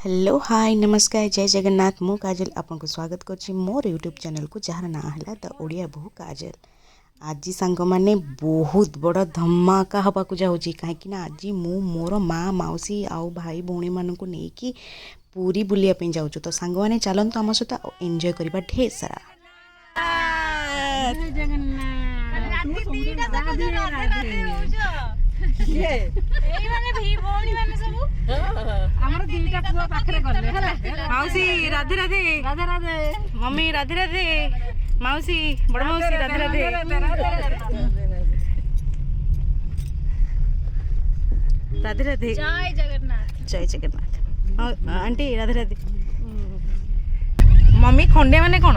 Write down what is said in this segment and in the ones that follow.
Hello hi नमस्कार जय जगन्नाथ मु काजल आपको स्वागत करछि मोर यूट्यूब चैनल को जार ना है द ओडिया बहु काजल। आज सांग माने बहुत बड़ धमाका हवा को जाऊँगी कहीं आज मु मोर माँ मौसी आउ भाई भौणी मान को लेकिन पूरी बुलिया जाऊँ तो सांग मैंने चलतु आम सहित एंजॉय करवा ढेर सारा। मौसी राधे राधे राधे राधे मम्मी राधे राधे मौसी बड़ मौसी राधे राधे राधे राधे जय जगन्नाथ आंटी राधे राधे। मम्मी खंडे माने कौन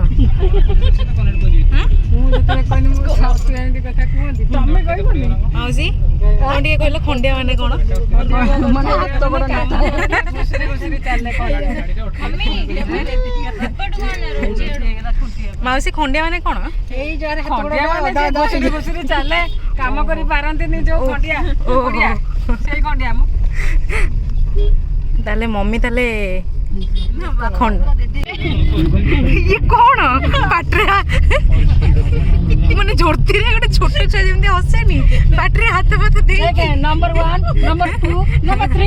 मौसी कौन टे कहल खंडे माने कौन मौसी खंडे माने कौन चले काम करी पारंती जो खंडिया सेई खंडिया मु ताले मम्मी ताले ये कौन पाटरे माने जोरती रे गोटे छोट छुआ जमी हसेनी पाटरे हाथ फाथ दे नंबर 1 नंबर 2 नंबर 3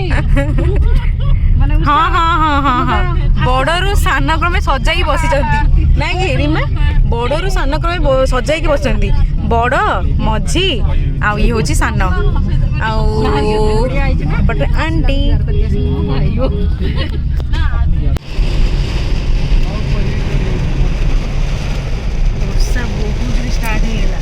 हाँ हाँ हाँ हाँ हाँ बड़रू सान क्रमे सजाई बसी ना कि रिमा बड़रू सान क्रमे सजाई बसती बड़ मझी आउ ये हूँ सान आउट आंटी वर्षा बहुत स्टार्ट होगा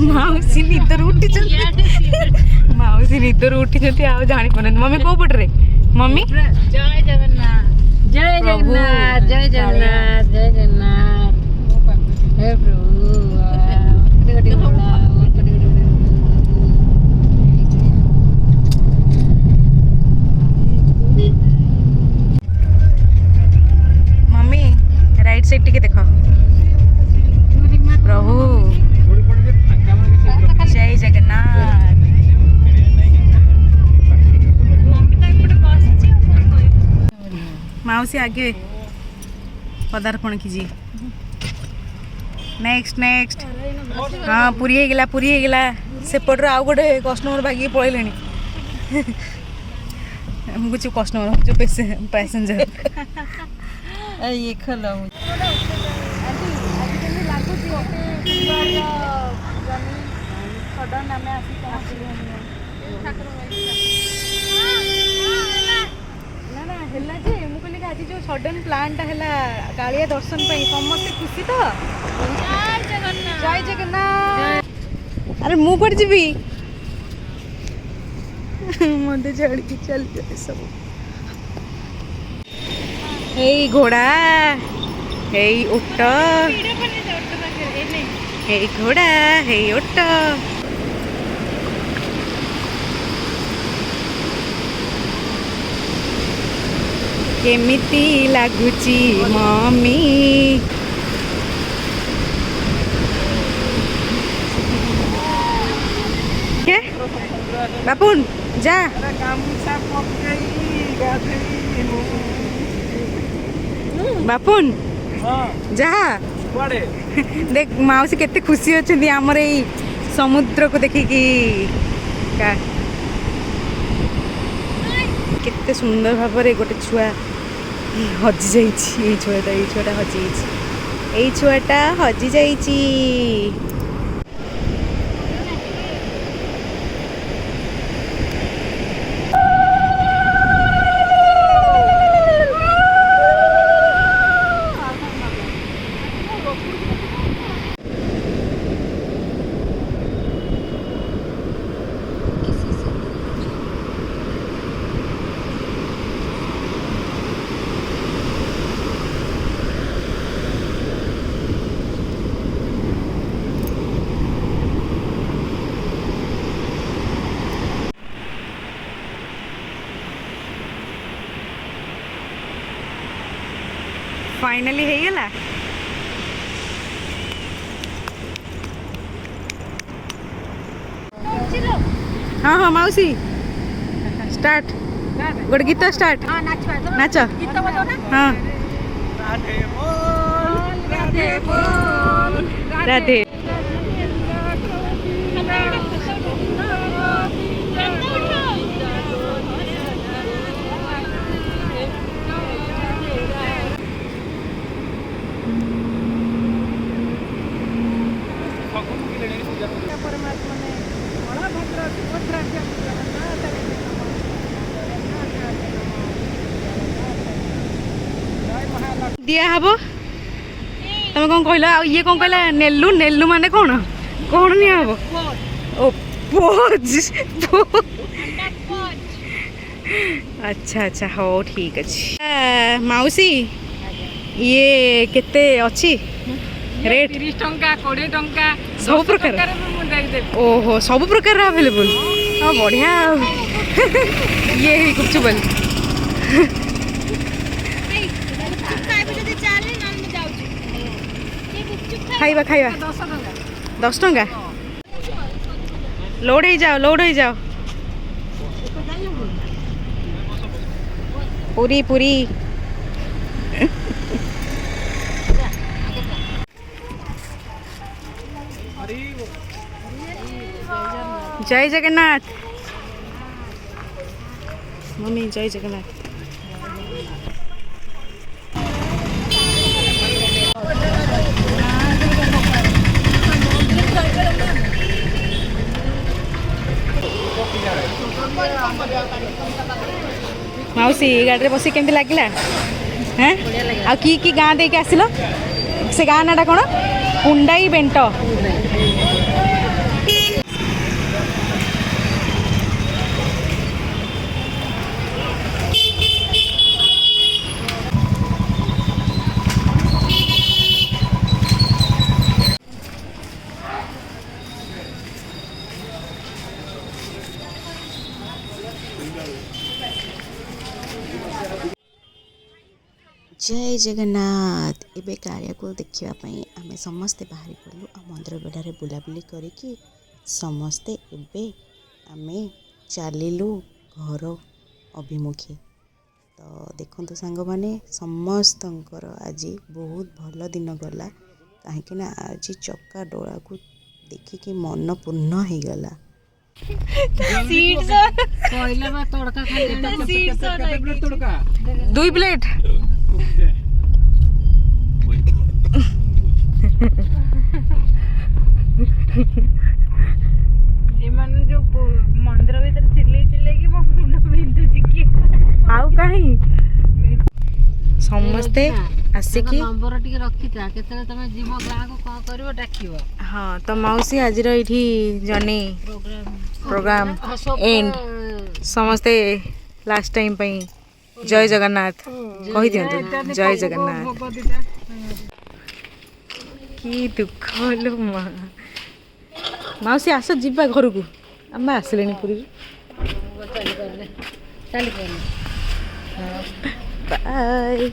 मौसी निदर उठी मौसी निदर उठी आ जानी पारे मम्मी कौ पटरे मम्मी जय जगन्नाथ जय जगन्नाथ जय जगन्नाथ जय जगन्नाथ हे मम्मी राइट साइड टिके देख प्रभु जय जगन्नाथ। मौसी आगे पदार्पण कीजिए नेक्स्ट नेक्स्ट हाँ पूरी हो गला सेपट आउ गोटे कस्टमर भागी पड़े कुछ कस्टमर जो पैसेंजर ये खला आज जो सडन प्लान है कालिया दर्शन समस्ते खुशी तो जय जगन्नाथ। अरे मु कट जीवी मत छाड़ी चल सब हे घोड़ा हे ओट हे घोड़ा हे ओट केमिति लागुची मम्मी के बापुन जा बापुन जा देख मौसी केते खुशी अच्छी आमर यही समुद्र को देखिकी केते सुंदर भाव गोटे छुआ हजि जाइए छुआटा हजि जाइए। फाइनली ହେଇଗଲା। हाँ हाँ माउसी स्टार्ट गोटे गीत स्टार्ट नाच हाँ राधे दिया हबो तमे कौन कहला ये कौन कहला नेलु नेलु माने कौन कौन निया हबो ओ पोज अच्छा अच्छा हो ठीक अछि माउसी ये केते अछि रेट 30 टंका 20 टंका सब प्रकार ओहो सब प्रकार अवेलेबल हां बढ़िया ये गुपचुप खाइबा खाइबा 10 टंका लोड हो जाओ पूरी पूरी जय जगन्नाथ मम्मी जय जगन्नाथ माउसी गाड़ी में बस केमती लगे हाँ आ कि गाँ दे आसिल से गाँ नाटा कौन कुंडाई बेंट जय जगन्नाथ एबे कार्य को देखापी आम समस्ते बाहरी पड़ू आ मंदिर बेढ़े बुलाबुली करिकी समस्ते एबे आमे चलिलु घर अभिमुखे तो देखंतु सांग माने समस्तंकर आज बहुत भल दिन गला कहीं आज चक्का डोला को देखिकी मन पूर्ण हो गला दुई प्लेट जो मंदिर भीतर चिल्ले कि मो मुंड बिंधुची कि आउ कहीं समस्ते आसिकी नंबर टिके रखिता केतले तमे जीव गाँ को कौन करिवो डाकिवो हाँ तो मौसी आज ये जर्नी प्रोग्राम एंड समस्ते लास्ट टाइम पई जय जगन्नाथ कही दियंतु जय जगन्नाथ की दुख लो मौसी आस जीवा घर को आम आसिले पुरी बाय।